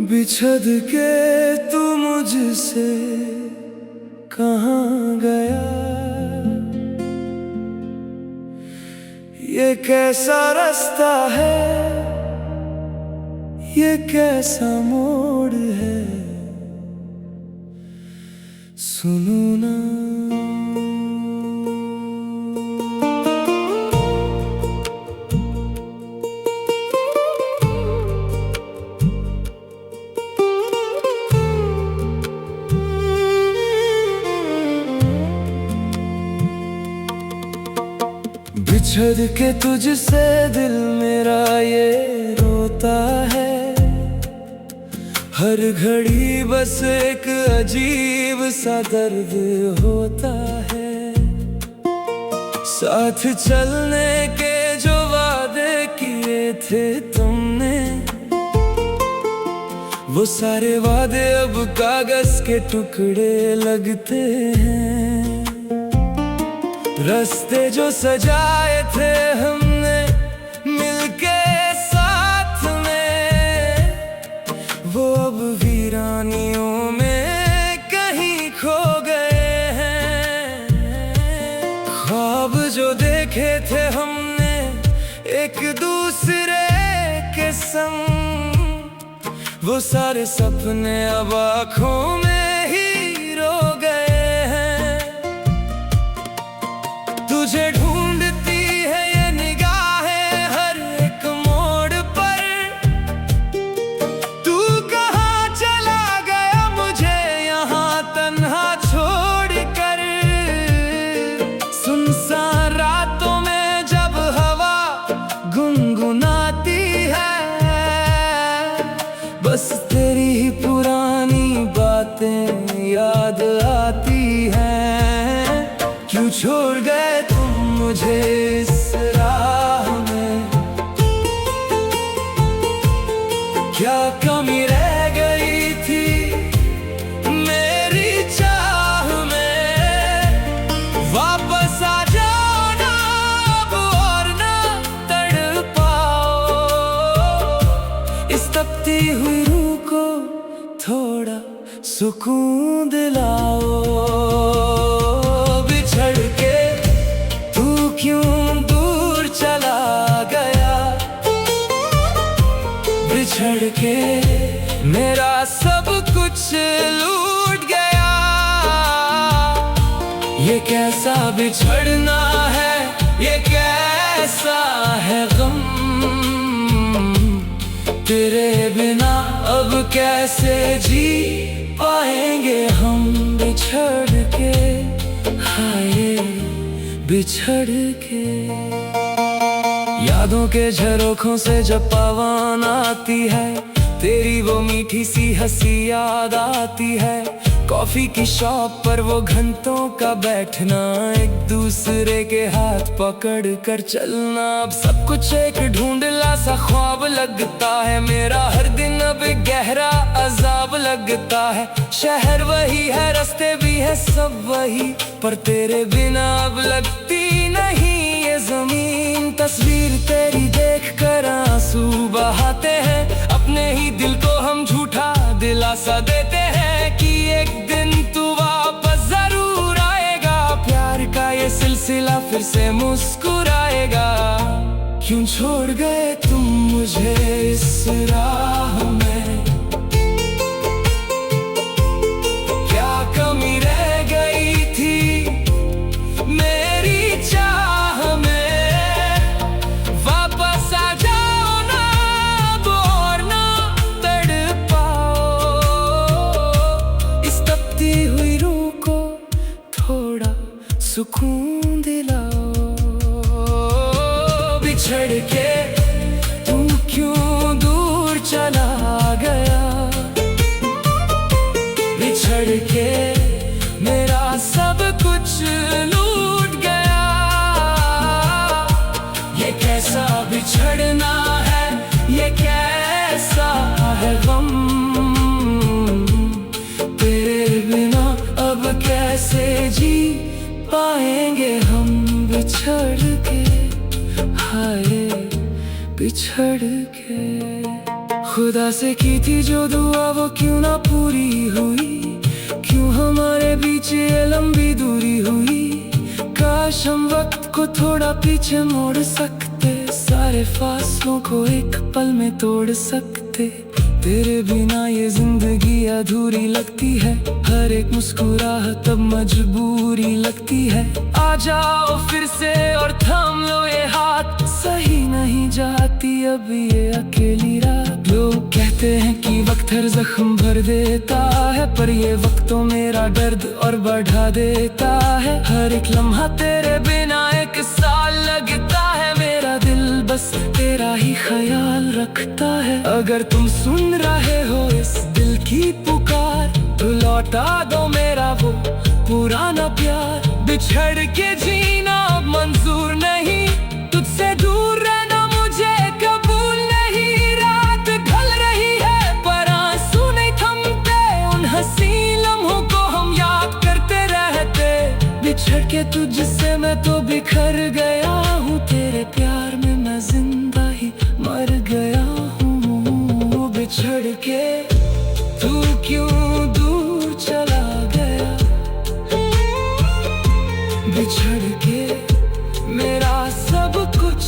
बिछड़ के तू मुझसे कहाँ गया। ये कैसा रास्ता है, ये कैसा मोड़ है, सुनो ना। बिछड़ के तुझसे दिल मेरा ये रोता है। हर घड़ी बस एक अजीब सा दर्द होता है। साथ चलने के जो वादे किए थे तुमने, वो सारे वादे अब कागज के टुकड़े लगते हैं। रास्ते जो सजाए थे हमने मिलके साथ में, वो अब वीरानियों में कहीं खो गए हैं। ख्वाब जो देखे थे हमने एक दूसरे के संग, वो सारे सपने अब आँखों में ही रो गए हैं। तुझे ढूंढती है ये निगाहें हर एक मोड़ पर। तू कहाँ चला गया मुझे यहाँ तन्हा छोड़कर। सुनसान रातों में जब हवा गुनगुनाती है, बस तेरी ही पुरानी बातें याद आती हैं। क्यों छोड़ गए तुम मुझे इस राह में, क्या कमी रह गई थी मेरी चाह में। वापस आ जाओ ना अब और ना तड़पाओ। इस तपती हुई रूह को थोड़ा सुकून दिलाओ। बिछड़ के तू क्यों दूर चला गया। बिछड़ के मेरा सब कुछ लूट गया। ये कैसा बिछड़ना है, ये कैसा है गम। तेरे बिना अब कैसे जी पाएंगे हम। बिछड़ के हाय बिछड़ के। यादों के झरोखों से जब पवन आती है, तेरी वो मीठी सी हंसी याद आती है। कॉफी की शॉप पर वो घंटों का बैठना, एक दूसरे के हाथ पकड़ कर चलना। अब सब कुछ एक ढूंढला सा ख्वाब लगता है। मेरा हर दिन अब एक गहरा अजाब लगता है। शहर वही है, रास्ते भी है सब वही, पर तेरे बिना अब लगती नहीं ये जमीन। तस्वीर तेरी देख कर आंसू बहाते हैं। अपने ही दिल को हम झूठा दिलासा देते हैं कि एक दिन तू वापस जरूर आएगा। प्यार का ये सिलसिला फिर से मुस्कुराएगा। क्यों छोड़ गए तुम मुझे इस राह में, क्या कमी रह गई थी मेरी चाह में। वापस आ जाओ ना अब और ना तड़पाओ। इस तपती हुई रूह को थोड़ा सुकून दिलाओ। बिछड़ के तू क्यों दूर चला गया। बिछड़ के मेरा सब कुछ लूट गया। ये कैसा बिछड़ना है, ये कैसा है गम। तेरे बिना अब कैसे जी पाएंगे हम। बिछड़ के हाय बिछड़ के। खुदा से की थी जो दुआ वो क्यों ना पूरी हुई, क्यों हमारे बीच ये लंबी दूरी हुई। काश हम वक्त को थोड़ा पीछे मोड़ सकते, सारे फासलों को एक पल में तोड़ सकते। तेरे बिना ये जिंदगी अधूरी लगती है, हर एक मुस्कुराहट तब मजबूरी लगती है। आ जाओ फिर से और थाम लो ये हाथ, सही नहीं जाती अब ये अकेली रात। लोग कहते हैं कि वक्त हर जख्म भर देता है, पर ये वक्त तो मेरा दर्द और बढ़ा देता है। हर एक लम्हा तेरे बिना एक साल लगता है, मेरा दिल बस तेरा ही ख्याल रखता है। अगर तुम सुन रहे हो इस दिल की पुकार, तो लौटा दो मेरा वो पुराना प्यार। बिछड़ के जीना अब मंजूर नहीं, तुझसे दूर रहना मुझे कबूल नहीं। रात ढल रही है पर आंसू नहीं थमते, उन हंसी लम्हों को हम याद करते रहते। बिछड़ के तुझसे मैं तो बिखर गया हूँ, तेरे प्यार में मैं जिंदा ही मर गया हूँ। बिछड़ के तू क्यों दूर चला गया, बिछड़ के मेरा सब कुछ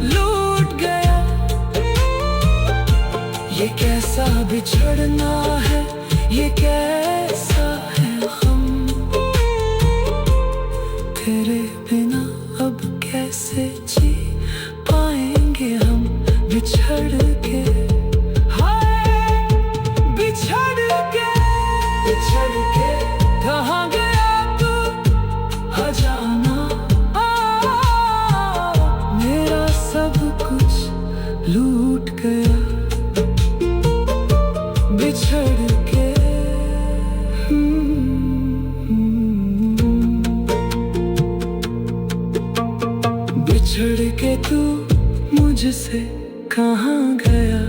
लूट गया। ये कैसा बिछड़ना है, ये कैसा है हम, तेरे बिना अब कैसे जी पाएंगे हम। बिछड़ के बिछड़ के कहाँ गया तू, आ जाना। मेरा सब कुछ लूट गया, बिछड़ के। बिछड़ के तू मुझसे कहाँ गया,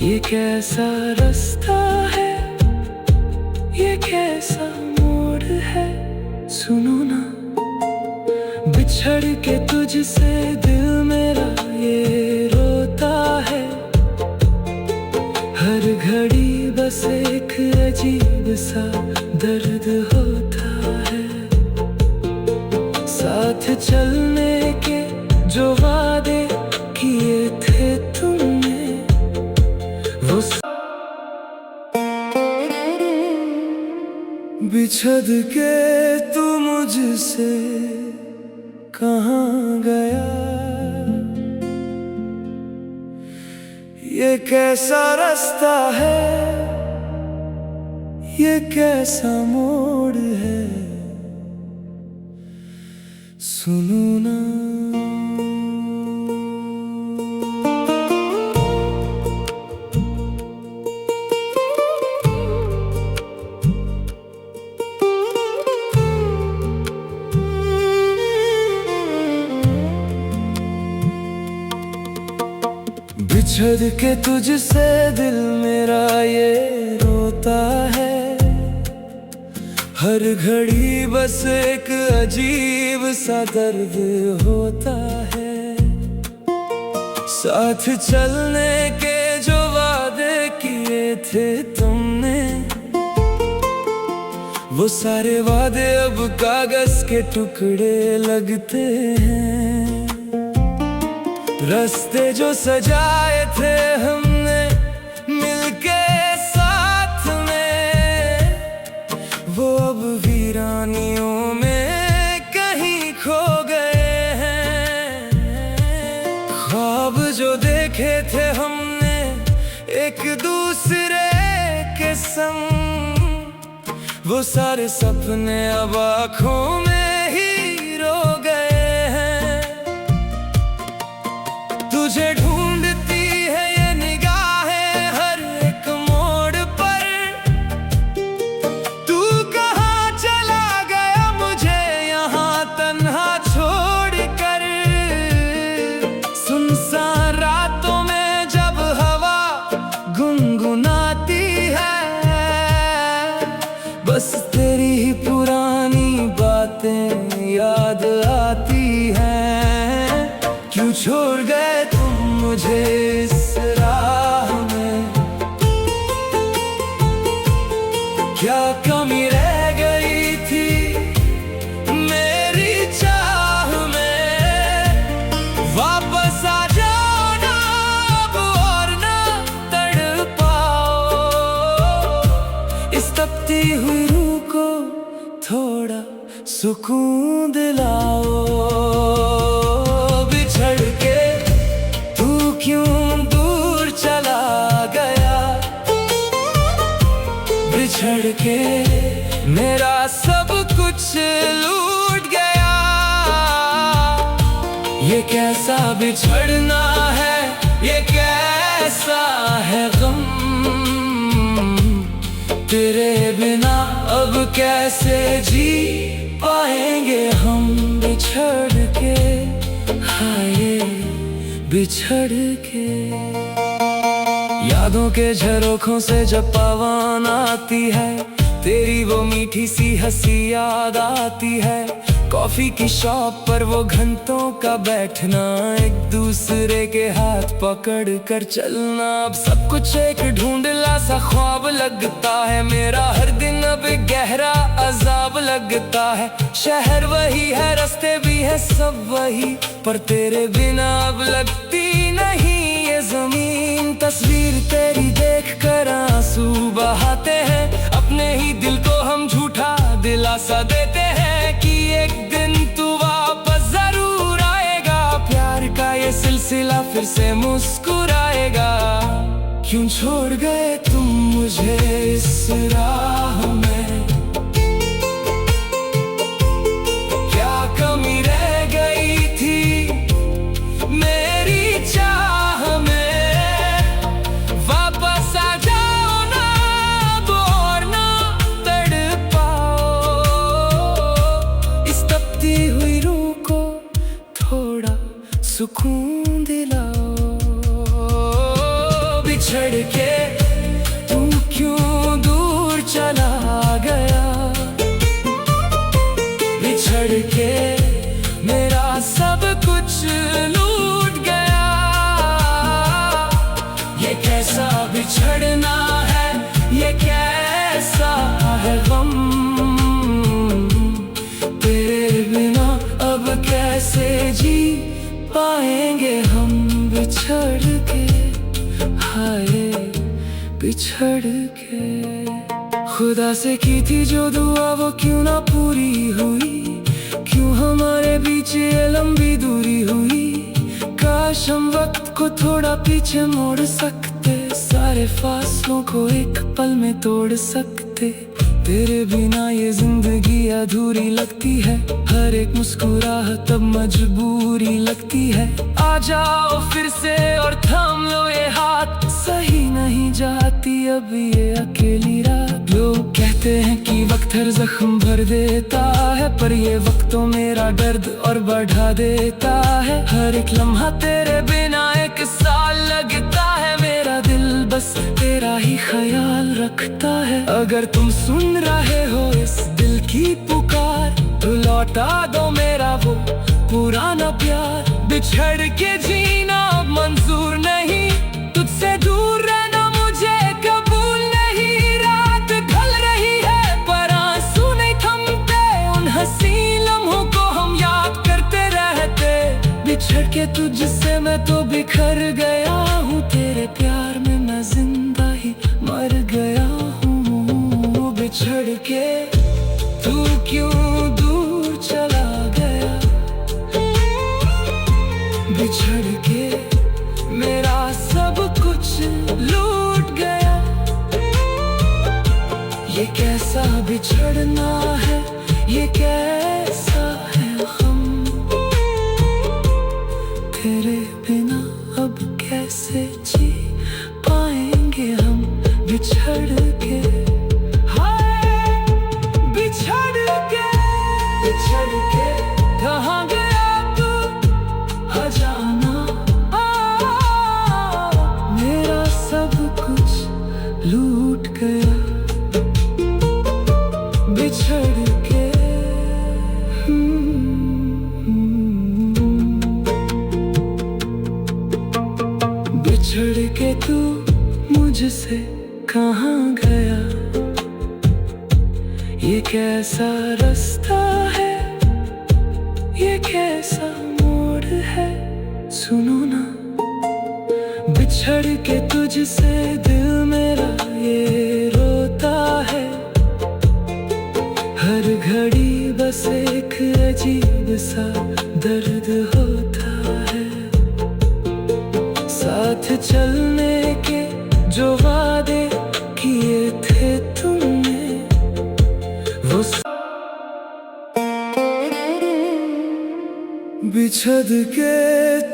ये कैसा रास्ता है, ये कैसा मोड़ है। सुनो ना, बिछड़ के तुझसे दिल मेरा ये रोता है। हर घड़ी बस एक अजीब सा दर्द होता है। साथ चलने के जो वादे किए थे तुमने, वो बिछड़ के तू मुझसे कहाँ गया, ये कैसा रास्ता है, ये कैसा मोड़ है। सुनो ना, बिछड़ के तुझसे दिल मेरा ये रोता है। हर घड़ी बस एक अजीब सा दर्द होता है। साथ चलने के जो वादे किए थे तुमने, वो सारे वादे अब कागज के टुकड़े लगते हैं। रास्ते जो सजाए थे हमने मिलके साथ में, वो अब वीरानियों में कहीं खो गए हैं। ख्वाब जो देखे थे हमने एक दूसरे के संग, वो सारे सपने अब आँखों में ही रो गए हैं। तुझे ढूंढती है ये निगाहें हर एक मोड़ पर, तू कहाँ चला गया मुझे यहाँ तन्हा छोड़ कर। सुनसान रातों में जब हवा गुनगुनाती है, बस तेरी ही पुरानी बातें याद आती हैं। क्यों छोड़ गए तुम मुझे इस सुकून दिलाओ। बिछड़ के तू क्यों दूर चला गया, बिछड़ के मेरा सब कुछ लूट गया। ये कैसा बिछड़ना है, ये कैसा है गम, तेरे बिना अब कैसे जी पाएंगे हम। बिछड़ के, हाय बिछड़ के। यादों के झरोखों से जब पवन आती है, तेरी वो मीठी सी हंसी याद आती है। कॉफी की शॉप पर वो घंटों का बैठना, एक दूसरे के हाथ पकड़ कर चलना। अब सब कुछ एक ढूंढला सा ख्वाब लगता है, मेरा हर दिन अब एक गहरा अजाब लगता है। शहर वही है, रास्ते भी है सब वही, पर तेरे बिना अब लगती नहीं ये जमीन। तस्वीर तेरी देख कर आंसू बहाते हैं, अपने ही दिल को हम झूठा दिलासा देते हैं कि एक दिन तू वापस जरूर आएगा। प्यार का ये सिलसिला फिर से मुस्कुराएगा। क्यों छोड़ गए तुम मुझे इस राह में, क्या कमी रह गई थी मेरी चाह में। वापस आ जाओ ना, और ना तड़पाओ इस तपती हुई रूह को, थोड़ा सुकून दिलाओ। बिछड़ के तू क्यों दूर चला गया, बिछड़ के मेरा सब कुछ लूट गया। ये कैसा बिछड़ना है, ये कैसा है गम, तेरे बिना अब कैसे जी पाएंगे हम। बिछड़ के, हाय बिछड़ के। खुदा से की थी जो दुआ वो क्यों ना पूरी हुई, क्यों हमारे बीच ये लंबी दूरी हुई। काश हम वक्त को थोड़ा पीछे मोड़ सकते, सारे फासलों को एक पल में तोड़ सकते। तेरे बिना ये जिंदगी अधूरी लगती है, हर एक मुस्कुराहट तब मजबूरी लगती है। आ जाओ फिर से और थाम लो ये हाथ, सही नहीं जाती अब ये अकेली रात। लोग कहते हैं कि वक्त हर जख्म भर देता है, पर ये वक्त तो मेरा दर्द और बढ़ा देता है। हर एक लम्हा तेरे बिना एक साल लगता है, मेरा दिल बस तेरा ही ख्याल रखता है। अगर तुम सुन रहे हो इस दिल की पुकार, तो लौटा दो मेरा वो पुराना प्यार। बिछड़ के जीना अब मंजूर नहीं, तुझसे दूर रहना मुझे कबूल नहीं। रात ढल रही है पर आंसू नहीं थमते, उन हंसी लम्हों को हम याद करते रहते। बिछड़ के तुझसे मैं तो बिखर गया हूँ, तेरे प्यार में मैं जिंदा ही मर गया हूँ। बिछड़ के तू क्यों दूर चला गया, बिछड़ के मेरा सब कुछ लूट गया। ये कैसा बिछड़ना है, ये कैसा है गम, तेरे बिना अब कैसे जी पाएंगे हम। बिछड़ के, बिछड़ के कहाँ गया तू, आ जाना। मेरा सब कुछ लूट गया, बिछड़ के। बिछड़ के तू मुझसे कहाँ गया, ये कैसा रास्ता है, ये कैसा मोड़ है। सुनो ना, बिछड़ के तुझसे दिल मेरा ये रोता है। हर घड़ी बस साथ चलने के जो वादे किए थे तुमने, वो बिछड़ के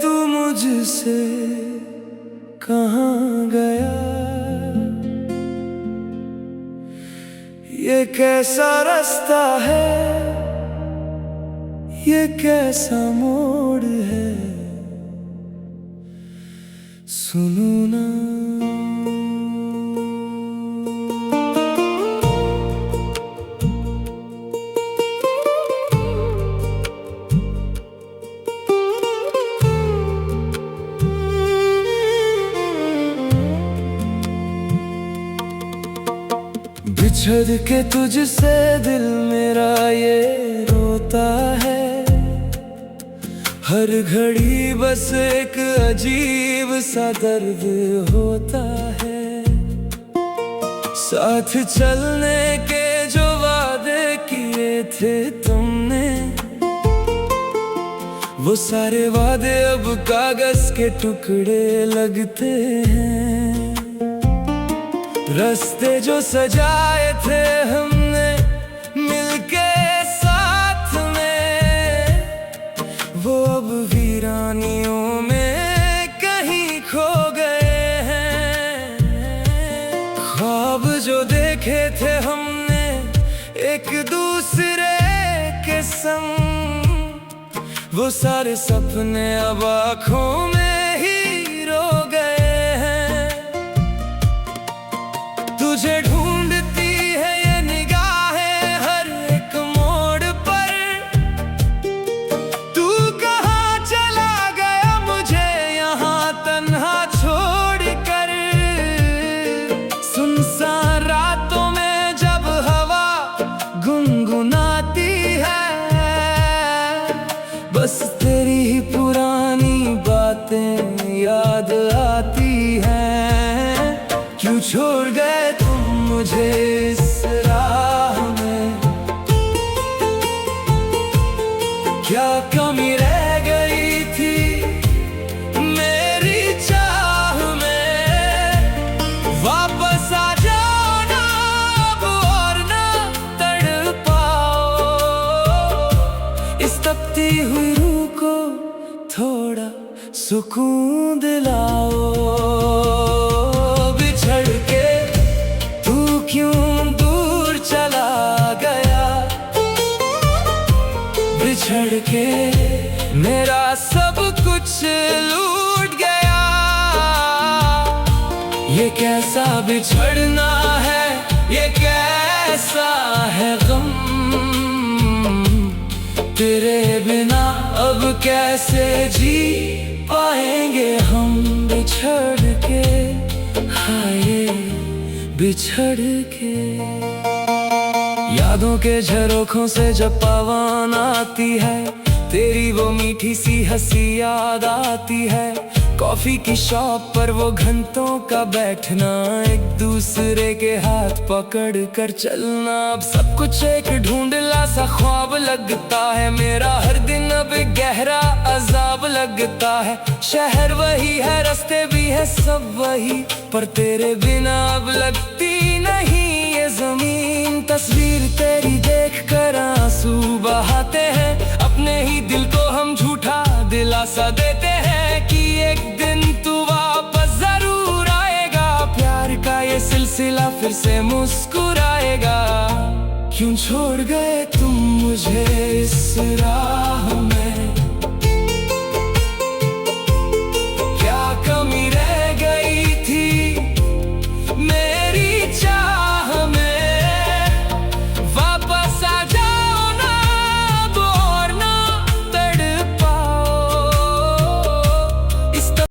तू मुझसे कहाँ गया। ये कैसा रास्ता है, ये कैसा मोड़ है, सुनो ना। बिछड़ के तुझसे दिल मेरा ये रोता है, हर घड़ी बस एक अजीब सा दर्द होता है। साथ चलने के जो वादे किए थे तुमने, वो सारे वादे अब कागज के टुकड़े लगते हैं। रास्ते जो सजाए थे हमने मिलके साथ में, वो अब वीरानियों में कहीं खो गए हैं। ख्वाब जो देखे थे हमने एक दूसरे के संग, वो सारे सपने अब आँखों में ही रो गए हैं। तुझे ढूंढती है ये निगाहें हर एक मोड़ पर, तू कहाँ चला गया मुझे यहाँ तन्हा छोड़कर। सुनसान रातों में जब हवा गुनगुनाती है, बस तेरी ही पुरानी बातें याद आती हैं। क्यों छोड़ गए तुम मुझे इस राह में, क्या कमी रह गई थी मेरी चाह में। वापस आ जाओ ना अब और ना तड़पाओ, इस तपती हुई रूह को थोड़ा सुकून दिलाओ। क्यों दूर चला गया, बिछड़ के मेरा सब कुछ लूट गया। ये कैसा बिछड़ना है, ये कैसा है गम, तेरे बिना अब कैसे जी पाएंगे हम। बिछड़ के हाय बिछड़ के, यादों के झरोखों से जब पवन आती है, तेरी वो मीठी सी हंसी याद आती है। कॉफी की शॉप पर वो घंटों का बैठना, एक दूसरे के हाथ पकड़ कर चलना। अब सब कुछ एक ढूंढला सा ख्वाब लगता है, मेरा हर दिन अब गहरा अजाब लगता है। शहर वही है, रास्ते भी है सब वही, पर तेरे बिना अब लगती नहीं ये जमीन। तस्वीर तेरी देख कर आंसू बहाते हैं, अपने ही दिल को हम झूठा दिलासा देते हैं कि एक दिन तू वापस जरूर आएगा। प्यार का ये सिलसिला फिर से मुस्कुराएगा। क्यों छोड़ गए तुम मुझे इस राह में,